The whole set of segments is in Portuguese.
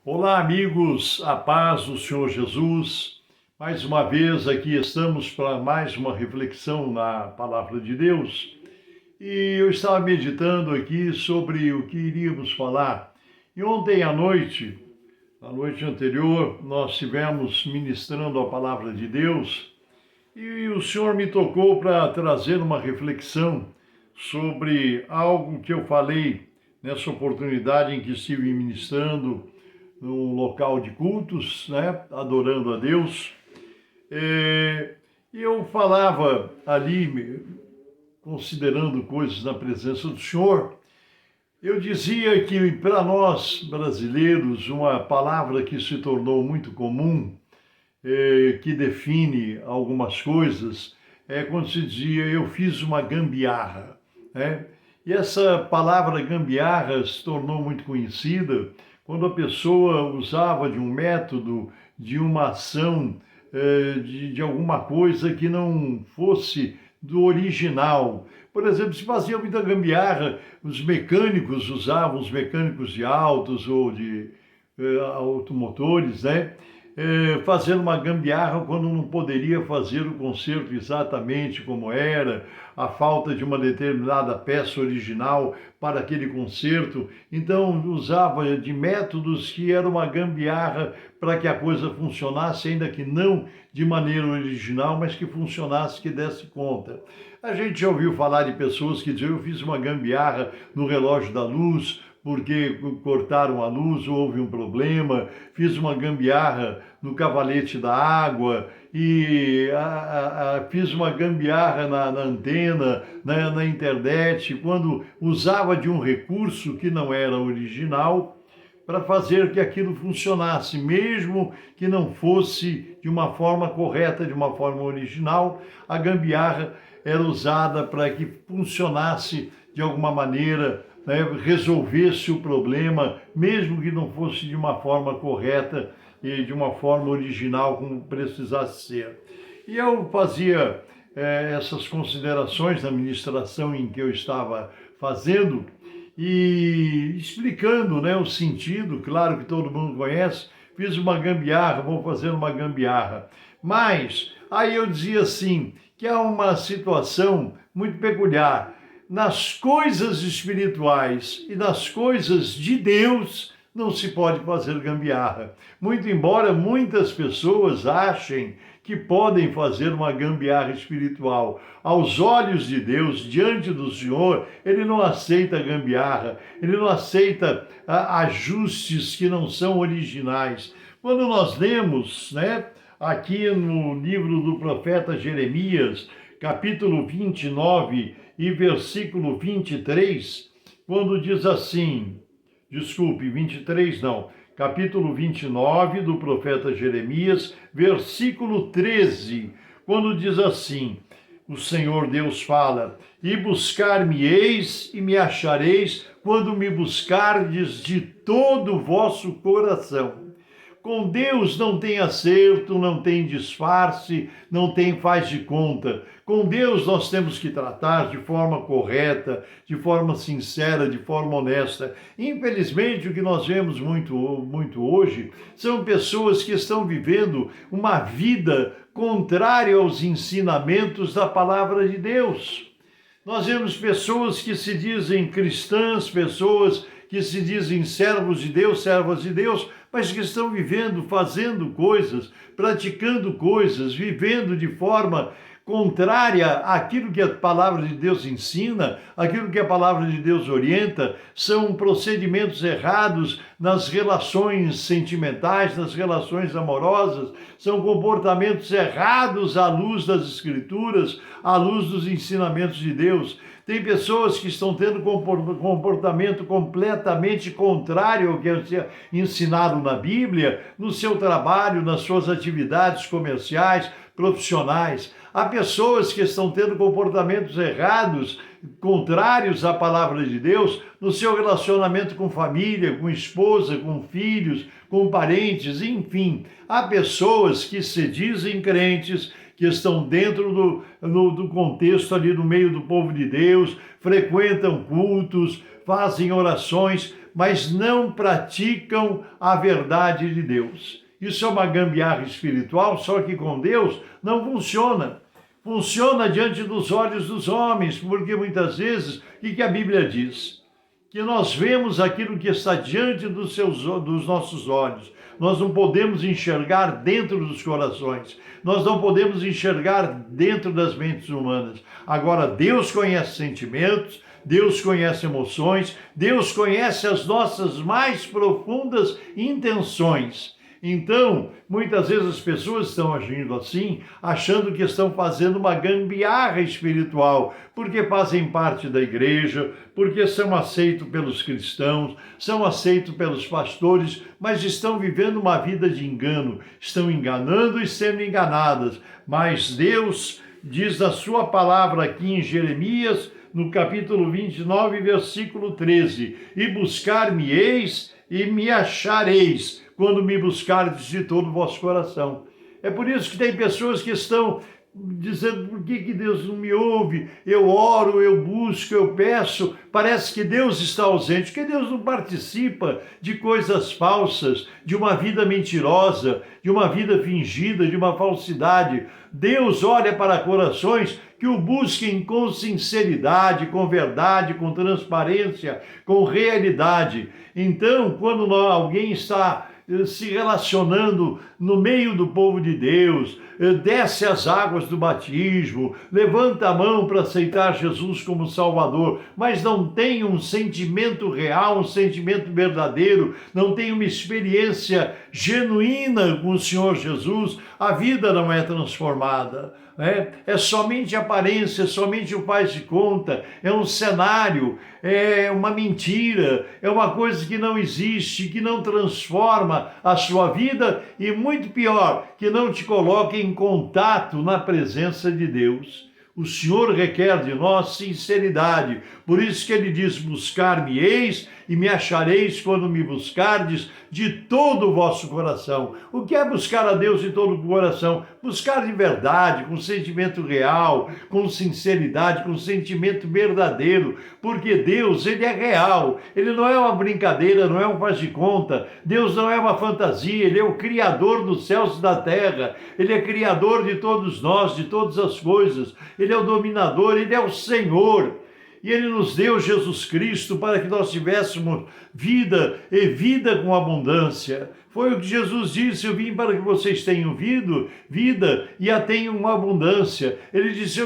Olá, amigos, a paz do Senhor Jesus. Mais uma vez aqui estamos para mais uma reflexão na Palavra de Deus. E eu estava meditando aqui sobre o que iríamos falar. E ontem à noite, na noite anterior, nós estivemos ministrando a Palavra de Deus e o Senhor me tocou para trazer uma reflexão sobre algo que eu falei nessa oportunidade em que estive ministrando num local de cultos, né, adorando a Deus. E eu falava ali, considerando coisas na presença do Senhor, eu dizia que para nós brasileiros, uma palavra que se tornou muito comum, que define algumas coisas, é quando se dizia eu fiz uma gambiarra, né? E essa palavra gambiarra se tornou muito conhecida quando a pessoa usava de um método, de uma ação, de alguma coisa que não fosse do original. Por exemplo, se fazia muita gambiarra, os mecânicos usavam, os mecânicos de autos ou de automotores, né? Fazendo uma gambiarra quando não poderia fazer o conserto exatamente como era, a falta de uma determinada peça original para aquele conserto. Então, usava de métodos que era uma gambiarra para que a coisa funcionasse, ainda que não de maneira original, mas que funcionasse, que desse conta. A gente já ouviu falar de pessoas que diziam, eu fiz uma gambiarra no relógio da luz, porque cortaram a luz, houve um problema, fiz uma gambiarra no cavalete da água e fiz uma gambiarra na antena, na internet, quando usava de um recurso que não era original para fazer que aquilo funcionasse, mesmo que não fosse de uma forma correta, de uma forma original, a gambiarra era usada para que funcionasse de alguma maneira, né, resolvesse o problema, mesmo que não fosse de uma forma correta e de uma forma original como precisasse ser. E eu fazia essas considerações na ministração em que eu estava fazendo e explicando, né, o sentido, claro que todo mundo conhece, fiz uma gambiarra, vou fazer uma gambiarra. Mas aí eu dizia assim, que há uma situação muito peculiar. Nas coisas espirituais e nas coisas de Deus, não se pode fazer gambiarra. Muito embora muitas pessoas achem que podem fazer uma gambiarra espiritual. Aos olhos de Deus, diante do Senhor, Ele não aceita gambiarra, Ele não aceita ajustes que não são originais. Quando nós lemos, né, aqui no livro do profeta Jeremias, capítulo 29 e versículo 23, quando diz assim, desculpe, 23 não, capítulo 29 do profeta Jeremias, versículo 13, quando diz assim, o Senhor Deus fala, e buscar-me-eis e me achareis quando me buscardes de todo o vosso coração. Com Deus não tem acerto, não tem disfarce, não tem faz de conta. Com Deus nós temos que tratar de forma correta, de forma sincera, de forma honesta. Infelizmente, o que nós vemos muito hoje são pessoas que estão vivendo uma vida contrária aos ensinamentos da palavra de Deus. Nós vemos pessoas que se dizem cristãs, pessoas que se dizem servos de Deus, servas de Deus, mas que estão vivendo, fazendo coisas, praticando coisas, vivendo de forma contrária àquilo que a palavra de Deus ensina, aquilo que a palavra de Deus orienta, são procedimentos errados nas relações sentimentais, nas relações amorosas, são comportamentos errados à luz das Escrituras, à luz dos ensinamentos de Deus. Tem pessoas que estão tendo comportamento completamente contrário ao que é ensinado na Bíblia, no seu trabalho, nas suas atividades comerciais, profissionais. Há pessoas que estão tendo comportamentos errados, contrários à palavra de Deus, no seu relacionamento com família, com esposa, com filhos, com parentes, enfim. Há pessoas que se dizem crentes, que estão dentro do contexto ali no meio do povo de Deus, frequentam cultos, fazem orações, mas não praticam a verdade de Deus. Isso é uma gambiarra espiritual, só que com Deus não funciona. Funciona diante dos olhos dos homens, porque muitas vezes, o que a Bíblia diz? Que nós vemos aquilo que está diante dos nossos olhos. Nós não podemos enxergar dentro dos corações. Nós não podemos enxergar dentro das mentes humanas. Agora, Deus conhece sentimentos, Deus conhece emoções, Deus conhece as nossas mais profundas intenções. Então, muitas vezes as pessoas estão agindo assim, achando que estão fazendo uma gambiarra espiritual, porque fazem parte da igreja, porque são aceitos pelos cristãos, são aceitos pelos pastores, mas estão vivendo uma vida de engano, estão enganando e sendo enganadas. Mas Deus diz na sua palavra aqui em Jeremias, no capítulo 29, versículo 13, e buscar-me-eis e me achareis, quando me buscardes de todo o vosso coração. É por isso que tem pessoas que estão dizendo, por que Deus não me ouve? Eu oro, eu busco, eu peço, parece que Deus está ausente, que Deus não participa de coisas falsas, de uma vida mentirosa, de uma vida fingida, de uma falsidade. Deus olha para corações que o busquem com sinceridade, com verdade, com transparência, com realidade. Então, quando alguém está se relacionando no meio do povo de Deus, desce as águas do batismo, levanta a mão para aceitar Jesus como Salvador, mas não tem um sentimento real, um sentimento verdadeiro, não tem uma experiência genuína com o Senhor Jesus, a vida não é transformada. É somente aparência, somente o faz de conta, é um cenário, é uma mentira, é uma coisa que não existe, que não transforma a sua vida e, muito pior, que não te coloca em contato na presença de Deus. O Senhor requer de nós sinceridade, por isso que ele diz, buscar-me-eis e me achareis quando me buscardes de todo o vosso coração. O que é buscar a Deus de todo o coração? Buscar de verdade, com sentimento real, com sinceridade, com sentimento verdadeiro, porque Deus, ele é real, ele não é uma brincadeira, não é um faz de conta, Deus não é uma fantasia, ele é o Criador dos céus e da terra, ele é Criador de todos nós, de todas as coisas, ele é o dominador, ele é o Senhor. E ele nos deu Jesus Cristo para que nós tivéssemos vida e vida com abundância. Foi o que Jesus disse, eu vim para que vocês tenham vida e a tenham com abundância. Ele disse,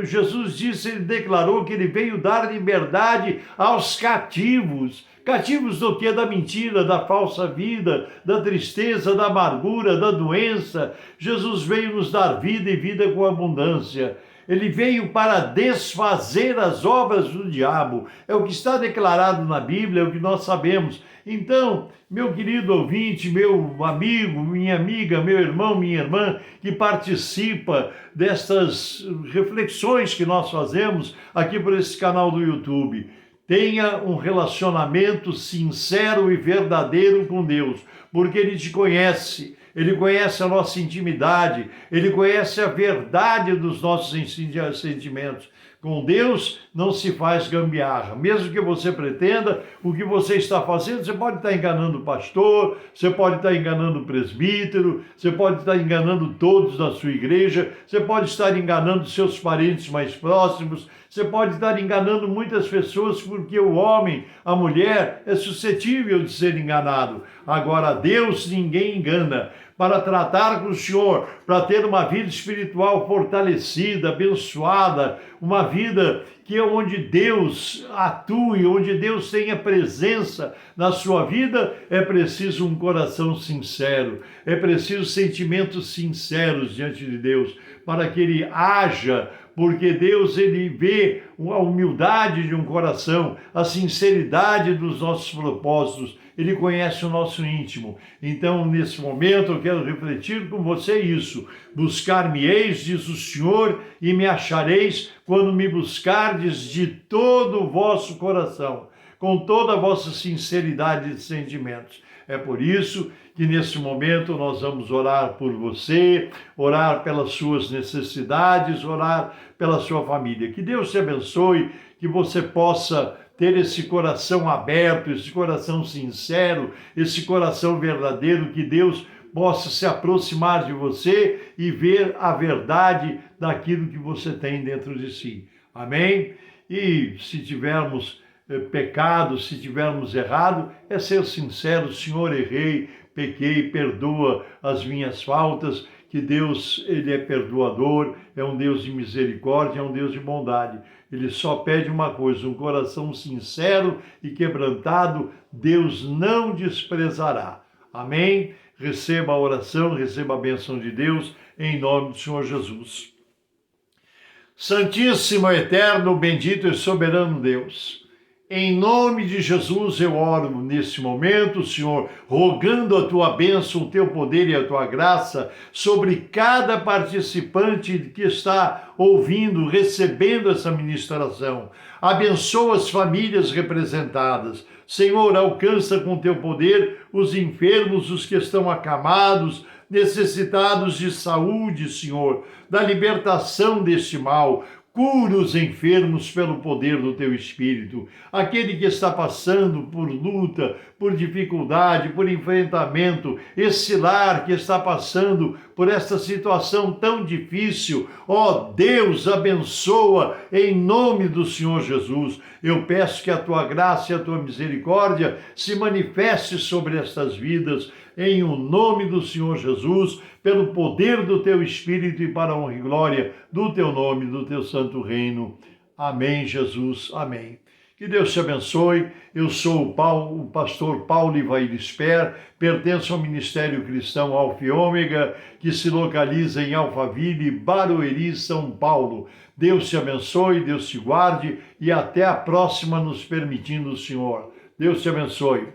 Jesus disse, ele declarou que ele veio dar liberdade aos cativos. Cativos do que? Da mentira, da falsa vida, da tristeza, da amargura, da doença. Jesus veio nos dar vida e vida com abundância. Ele veio para desfazer as obras do diabo. É o que está declarado na Bíblia, é o que nós sabemos. Então, meu querido ouvinte, meu amigo, minha amiga, meu irmão, minha irmã, que participa destas reflexões que nós fazemos aqui por esse canal do YouTube, tenha um relacionamento sincero e verdadeiro com Deus, porque Ele te conhece. Ele conhece a nossa intimidade, ele conhece a verdade dos nossos sentimentos. Com Deus não se faz gambiarra. Mesmo que você pretenda, o que você está fazendo, você pode estar enganando o pastor, você pode estar enganando o presbítero, você pode estar enganando todos da sua igreja, você pode estar enganando seus parentes mais próximos, você pode estar enganando muitas pessoas, porque o homem, a mulher, é suscetível de ser enganado. Agora, Deus ninguém engana. Para tratar com o Senhor, para ter uma vida espiritual fortalecida, abençoada, uma vida que é onde Deus atue, onde Deus tenha presença na sua vida, é preciso um coração sincero, é preciso sentimentos sinceros diante de Deus, para que Ele haja, porque Deus, Ele vê a humildade de um coração, a sinceridade dos nossos propósitos, Ele conhece o nosso íntimo. Então, nesse momento, eu quero refletir com você isso. Buscar-me-eis, diz o Senhor, e me achareis quando me buscardes de todo o vosso coração, com toda a vossa sinceridade de sentimentos. É por isso que nesse momento nós vamos orar por você, orar pelas suas necessidades, orar pela sua família. Que Deus te abençoe, que você possa ter esse coração aberto, esse coração sincero, esse coração verdadeiro, que Deus possa se aproximar de você e ver a verdade daquilo que você tem dentro de si. Amém? E se tivermos pecado, se tivermos errado, é ser sincero: Senhor, errei, pequei, perdoa as minhas faltas, que Deus, Ele é perdoador, é um Deus de misericórdia, é um Deus de bondade. Ele só pede uma coisa: um coração sincero e quebrantado, Deus não desprezará. Amém? Receba a oração, receba a bênção de Deus, em nome do Senhor Jesus. Santíssimo, eterno, bendito e soberano Deus, em nome de Jesus eu oro nesse momento, Senhor, rogando a tua bênção, o teu poder e a tua graça sobre cada participante que está ouvindo, recebendo essa ministração. Abençoa as famílias representadas. Senhor, alcança com teu poder os enfermos, os que estão acamados, necessitados de saúde, Senhor, da libertação deste mal. Cura os enfermos pelo poder do teu Espírito. Aquele que está passando por luta, por dificuldade, por enfrentamento, esse lar que está passando por esta situação tão difícil, ó Deus, abençoa em nome do Senhor Jesus. Eu peço que a tua graça e a tua misericórdia se manifeste sobre estas vidas, em o nome do Senhor Jesus, pelo poder do teu Espírito e para a honra e glória do teu nome, do teu santo reino. Amém, Jesus. Amém. Que Deus te abençoe. Eu sou o pastor Paulo Ivair Esper, pertenço ao Ministério Cristão Alfa e Ômega, que se localiza em Alphaville, Barueri, São Paulo. Deus te abençoe, Deus te guarde e até a próxima, nos permitindo o Senhor. Deus te abençoe.